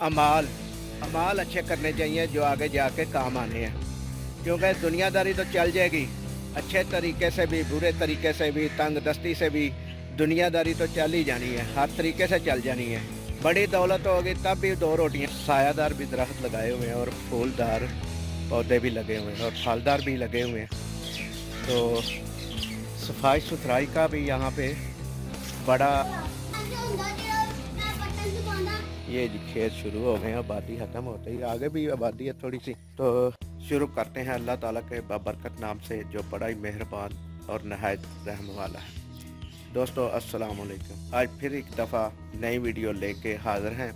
अमाल अमाल अच्छे करने चाहिए जो आगे जाके काम आने हैं, क्योंकि दुनियादारी तो चल जाएगी, अच्छे तरीके से भी बुरे तरीके से भी तंग दस्ती से भी दुनियादारी तो चल ही जानी है, हर तरीके से चल जानी है। बड़ी दौलत होगी तब भी दो रोटियां। सायादार भी दरख्त लगाए हुए हैं और फूलदार पौधे भी लगे हुए हैं और फलदार भी लगे हुए हैं। तो सफाई सुथराई का भी यहाँ पे बड़ा ये जी खेत शुरू हो गए हैं, आबादी ख़त्म होते ही आगे भी आबादी है थोड़ी सी। तो शुरू करते हैं अल्लाह ताला के बाबरकत नाम से जो बड़ा ही मेहरबान और नहायत रहम वाला है। दोस्तों अस्सलाम वालेकुम। आज फिर एक दफ़ा नई वीडियो लेके हाज़िर हैं।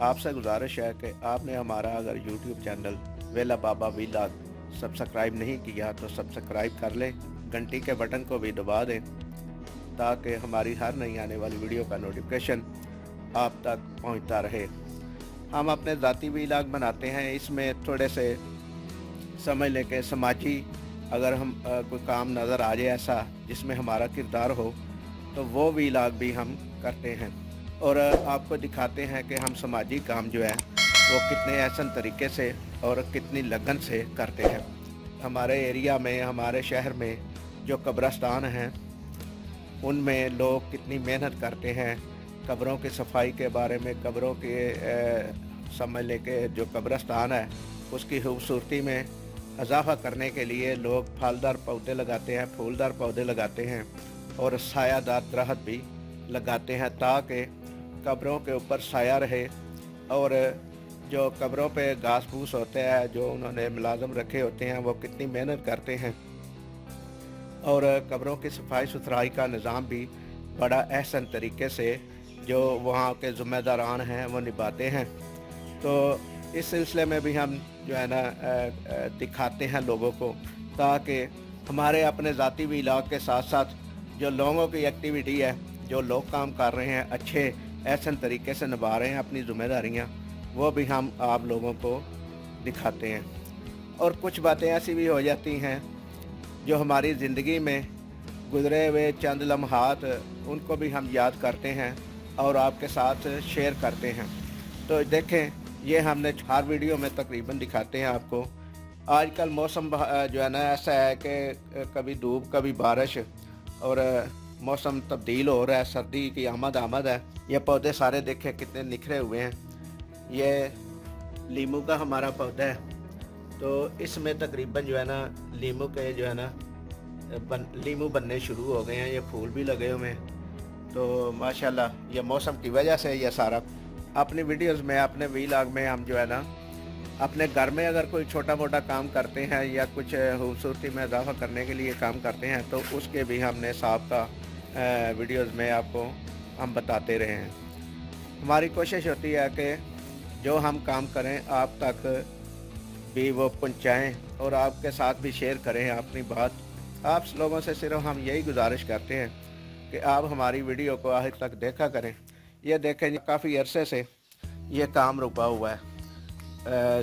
आपसे गुजारिश है कि आपने हमारा अगर यूट्यूब चैनल वेला बाबा व्लॉग सब्सक्राइब नहीं किया तो सब्सक्राइब कर लें, घंटी के बटन को भी दबा दें ताकि हमारी हर नई आने वाली वीडियो का नोटिफिकेशन आप तक पहुंचता रहे। हम अपने ज़ाती व्लॉग बनाते हैं, इसमें थोड़े से समझ लें कि समाजी अगर हम कोई काम नज़र आ जाए ऐसा जिसमें हमारा किरदार हो तो वो व्लॉग भी हम करते हैं और आपको दिखाते हैं कि हम समाजी काम जो है वो कितने ऐसा तरीके से और कितनी लगन से करते हैं। हमारे एरिया में, हमारे शहर में जो कब्रिस्तान हैं उनमें लोग कितनी मेहनत करते हैं कब्रों की सफाई के बारे में, कब्रों के समझ ले के जो कब्रिस्तान है उसकी खूबसूरती में इजाफ़ा करने के लिए लोग फलदार पौधे लगाते हैं, फूलदार पौधे लगाते हैं और सायादार दरख्त भी लगाते हैं ताकि कब्रों के ऊपर साया रहे। और जो कब्रों पे घास फूस होते हैं जो उन्होंने मुलाजम रखे होते हैं वो कितनी मेहनत करते हैं और कब्रों की सफाई सुथराई का निज़ाम भी बड़ा अहसन तरीके से जो वहाँ के ज़िम्मेदारान हैं वो निभाते हैं। तो इस सिलसिले में भी हम जो है ना दिखाते हैं लोगों को ताकि हमारे अपने ज़ाती व्लॉग के साथ साथ जो लोगों की एक्टिविटी है, जो लोग काम कर रहे हैं अच्छे ऐसे तरीके से निभा रहे हैं अपनी ज़िम्मेदारियाँ, वो भी हम आप लोगों को दिखाते हैं। और कुछ बातें ऐसी भी हो जाती हैं जो हमारी ज़िंदगी में गुज़रे हुए चंद लम्हात उनको भी हम याद करते हैं और आपके साथ शेयर करते हैं। तो देखें, ये हमने हर वीडियो में तकरीबन दिखाते हैं आपको। आजकल मौसम जो है ना ऐसा है कि कभी धूप कभी बारिश और मौसम तब्दील हो रहा है, सर्दी की आमद है। ये पौधे सारे देखें कितने निखरे हुए हैं। ये लीमू का हमारा पौधा है, तो इसमें तकरीबन जो है ना लीमू के जो है ना लीमू बनने शुरू हो गए हैं, ये फूल भी लगे हुए हैं। तो माशाल्लाह ये मौसम की वजह से ये सारा अपनी वीडियोस में, अपने व्लॉग में हम जो है ना अपने घर में अगर कोई छोटा मोटा काम करते हैं या कुछ खूबसूरती में इजाफा करने के लिए काम करते हैं तो उसके भी हमने साबका वीडियोस में आपको हम बताते रहे हैं। हमारी कोशिश होती है कि जो हम काम करें आप तक भी वो पहुँचाएँ और आपके साथ भी शेयर करें अपनी बात। आप लोगों से सिर्फ हम यही गुजारिश करते हैं कि आप हमारी वीडियो को आखिर तक देखा करें। ये देखें काफ़ी अरसे से ये काम रुका हुआ है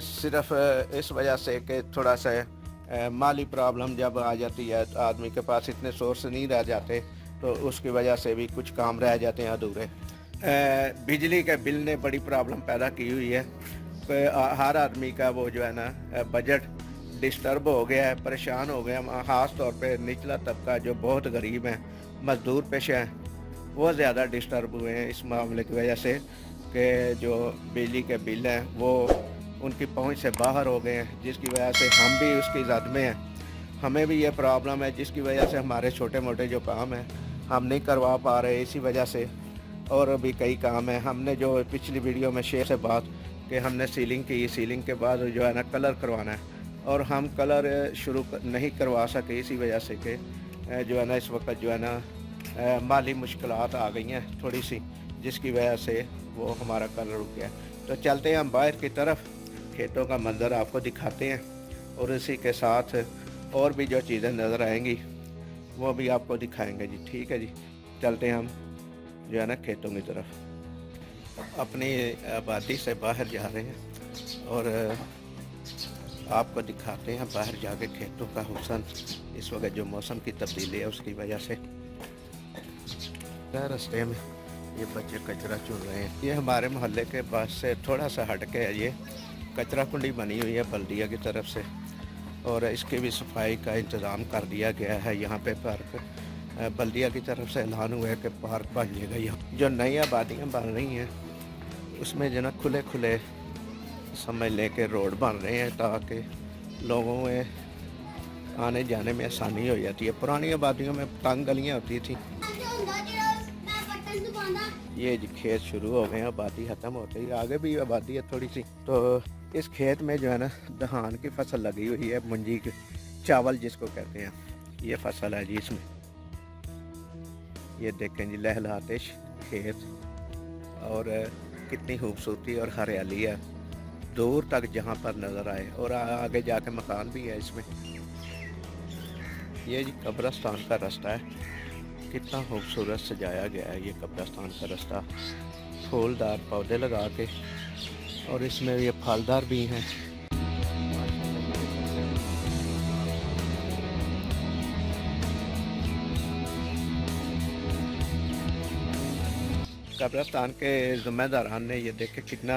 सिर्फ इस वजह से कि थोड़ा सा माली प्रॉब्लम जब आ जाती है तो आदमी के पास इतने सोर्स नहीं रह जाते तो उसकी वजह से भी कुछ काम रह जाते हैं अधूरे। बिजली के बिल ने बड़ी प्रॉब्लम पैदा की हुई है। हर आदमी का वो जो है ना बजट डिस्टर्ब हो गया है, परेशान हो गया। ख़ास तौर पे निचला तबका जो बहुत गरीब है, मज़दूर पेशा है, वो ज़्यादा डिस्टर्ब हुए हैं इस मामले की वजह से कि जो बिजली के बिल हैं वो उनकी पहुंच से बाहर हो गए हैं, जिसकी वजह से हम भी उसकी ज़द में हैं। हमें भी ये प्रॉब्लम है जिसकी वजह से हमारे छोटे मोटे जो काम हैं हम नहीं करवा पा रहे इसी वजह से। और भी कई काम हैं। हमने जो पिछली वीडियो में शेयर से बात कि हमने सीलिंग की, सीलिंग के बाद जो है ना कलर करवाना है और हम कलर शुरू नहीं करवा सके इसी वजह से कि जो है ना इस वक्त जो है ना माली मुश्किलात आ गई हैं थोड़ी सी, जिसकी वजह से वो हमारा कलर रुक गया। तो चलते हैं हम बाहर की तरफ, खेतों का मंजर आपको दिखाते हैं और इसी के साथ और भी जो चीज़ें नज़र आएंगी वो भी आपको दिखाएंगे जी। ठीक है जी, चलते हैं हम जो है ना खेतों की तरफ। अपनी आबादी से बाहर जा रहे हैं और आपको दिखाते हैं बाहर जाके खेतों का हुस्न। इस वक्त जो मौसम की तब्दीली है उसकी वजह से रास्ते में ये बच्चे कचरा चुन रहे हैं। ये हमारे मोहल्ले के पास से थोड़ा सा हट के है, ये कचरा कुंडी बनी हुई है बल्दिया की तरफ से, और इसकी भी सफाई का इंतज़ाम कर दिया गया है। यहाँ पे पार्क बल्दिया की तरफ से ऐलान हुआ है कि पार्क बनिएगा। यहाँ जो नई आबादियाँ बन रही हैं उसमें जो ना खुले खुले समझ ले के रोड बन रहे हैं ताकि लोगों में आने जाने में आसानी हो जाती है। पुरानी आबादियों में तंग गलियाँ होती थी। ये जी खेत शुरू हो गए हैं, आबादी ख़त्म होती है, आगे भी आबादी है थोड़ी सी। तो इस खेत में जो है ना धान की फसल लगी हुई है, मुंजी की, चावल जिसको कहते हैं, ये फसल है जी इसमें। ये देखें जी लहलहाते खेत, और कितनी खूबसूरती और हरियाली है दूर तक जहाँ पर नज़र आए, और आगे जाके मकान भी है इसमें। ये जी कब्रिस्तान का रास्ता है, कितना खूबसूरत सजाया गया है ये कब्रिस्तान का रास्ता, फूलदार पौधे लगा के, और इसमें ये फलदार भी हैं। कब्रिस्तान के ज़िम्मेदारान ने ये देखे कितना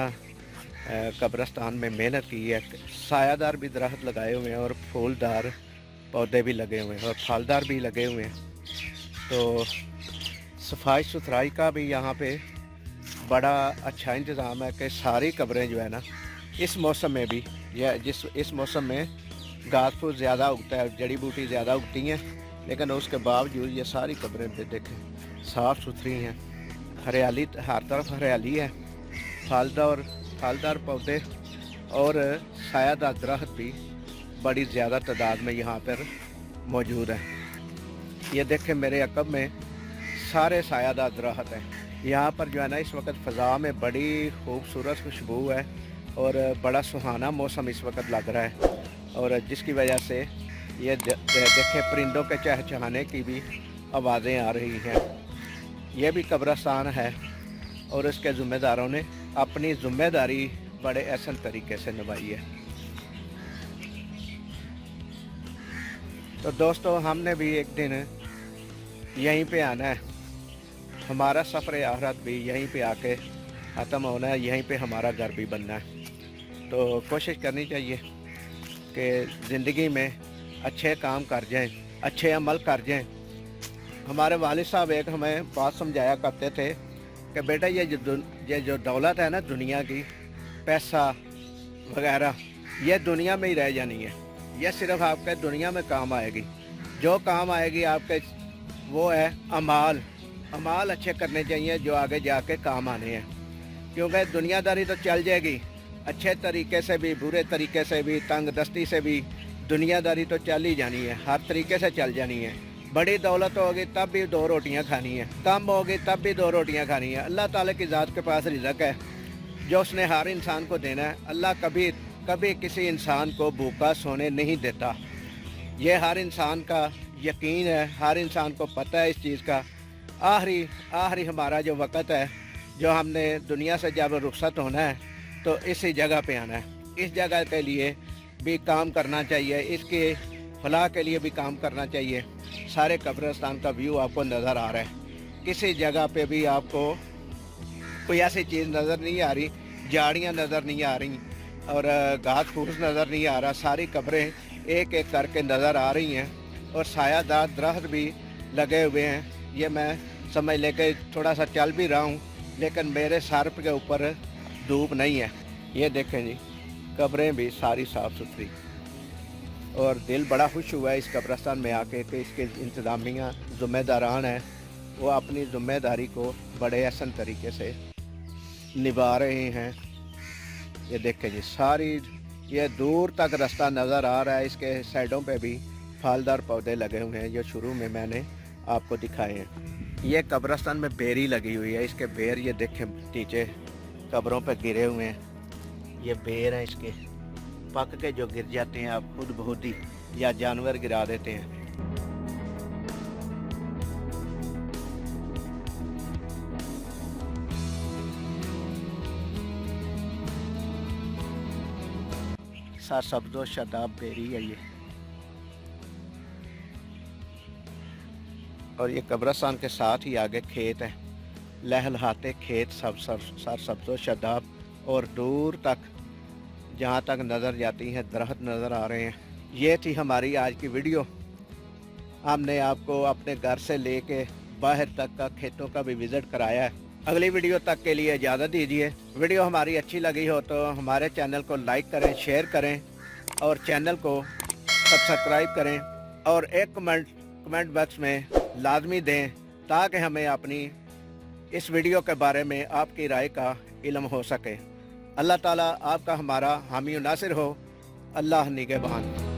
कब्रिस्तान में मेहनत की है। सायादार भी दरख्त लगाए हुए हैं और फूलदार पौधे भी लगे हुए हैं और फलदार भी लगे हुए हैं। तो सफाई सुथराई का भी यहाँ पे बड़ा अच्छा इंतज़ाम है कि सारी कब्रें जो है ना इस मौसम में भी, या इस मौसम में घास फूस ज़्यादा उगता है, जड़ी बूटी ज़्यादा उगती हैं, लेकिन उसके बावजूद ये सारी कब्रें पे देखें साफ़ सुथरी हैं, हरियाली, हर तरफ हरियाली है, फलदार पौधे और सायादार दरख्त भी बड़ी ज़्यादा तादाद में यहाँ पर मौजूद है। ये देखें मेरे अकब में सारे सायादार दरख्त हैं। यहाँ पर जो है ना इस वक्त फ़ज़ा में बड़ी खूबसूरत खुशबू है और बड़ा सुहाना मौसम इस वक्त लग रहा है, और जिसकी वजह से ये देखें परिंदों के चहचहाने की भी आवाज़ें आ रही हैं। यह भी कब्रिस्तान है और इसके ज़िम्मेदारों ने अपनी ज़िम्मेदारी बड़े अहसन तरीके से निभाई है। तो दोस्तों हमने भी एक दिन यहीं पे आना है, हमारा सफ़र आखिरत भी यहीं पे आके ख़त्म होना है, यहीं पे हमारा घर भी बनना है। तो कोशिश करनी चाहिए कि ज़िंदगी में अच्छे काम कर जाएं, अच्छे अमल कर जाएं। हमारे वालिद साहब एक हमें बात समझाया करते थे कि बेटा ये जो दौलत है ना दुनिया की, पैसा वगैरह, ये दुनिया में ही रह जानी है, ये सिर्फ आपके दुनिया में काम आएगी। जो काम आएगी आपके वो है अमाल अच्छे करने चाहिए जो आगे जाके काम आने हैं, क्योंकि दुनियादारी तो चल जाएगी, अच्छे तरीके से भी बुरे तरीके से भी तंग दस्ती से भी दुनियादारी तो चल ही जानी है, हर तरीके से चल जानी है। बड़ी दौलत होगी तब भी 2 रोटियां खानी है, कम होगी तब भी 2 रोटियां खानी है। अल्लाह ताला की ज़ात के पास रिज़्क़ है जो उसने हर इंसान को देना है। अल्लाह कभी किसी इंसान को भूखा सोने नहीं देता, ये हर इंसान का यकीन है, हर इंसान को पता है इस चीज़ का। आखिरी हमारा जो वक़्त है, जो हमने दुनिया से जब रुखसत होना है तो इसी जगह पे आना है, इस जगह के लिए भी काम करना चाहिए, इसके फलाह के लिए भी काम करना चाहिए। सारे कब्रिस्तान का व्यू आपको नज़र आ रहा है, किसी जगह पे भी आपको कोई ऐसी चीज़ नज़र नहीं आ रही, झाड़ियाँ नज़र नहीं आ रही और घास फूस नज़र नहीं आ रहा, सारी कब्रें एक एक करके नज़र आ रही हैं और सायादार दरख्त भी लगे हुए हैं। ये मैं समझ लेके थोड़ा सा चल भी रहा हूँ, लेकिन मेरे सर के ऊपर धूप नहीं है। ये देखें जी कब्रें भी सारी साफ़ सुथरी, और दिल बड़ा खुश हुआ है इस कब्रिस्तान में आके कि इसके इंतज़ामिया ज़िम्मेदारान हैं, वो अपनी ज़िम्मेदारी को बड़े अहसन तरीके से निभा रहे हैं। ये देखें जी सारी ये दूर तक रास्ता नज़र आ रहा है, इसके साइडों पे भी फलदार पौधे लगे हुए हैं जो शुरू में मैंने आपको दिखाए हैं। ये कब्रिस्तान में बेरी लगी हुई है, इसके बेर ये देखें नीचे कब्रों पे गिरे हुए हैं, ये बेर हैं इसके, पक के जो गिर जाते हैं आप खुद बहुत ही, या जानवर गिरा देते हैं। सब्ज़ो शदाब बेरी है ये, और ये कब्रिस्तान के साथ ही आगे खेत है, लहलहाते खेत सब सरसब्ज़ व शादाब, और दूर तक जहाँ तक नज़र जाती हैं दरख्त नज़र आ रहे हैं। ये थी हमारी आज की वीडियो। हमने आपको अपने घर से लेके बाहर तक का खेतों का भी विज़िट कराया है। अगली वीडियो तक के लिए इजाज़त दीजिए। वीडियो हमारी अच्छी लगी हो तो हमारे चैनल को लाइक करें, शेयर करें और चैनल को सब्सक्राइब करें, और एक कमेंट बॉक्स में लाजमी दें ताकि हमें अपनी इस वीडियो के बारे में आपकी राय का इल्म हो सके। अल्लाह ताला आपका हमारा हामी नासिर हो। अल्लाह निगहबान।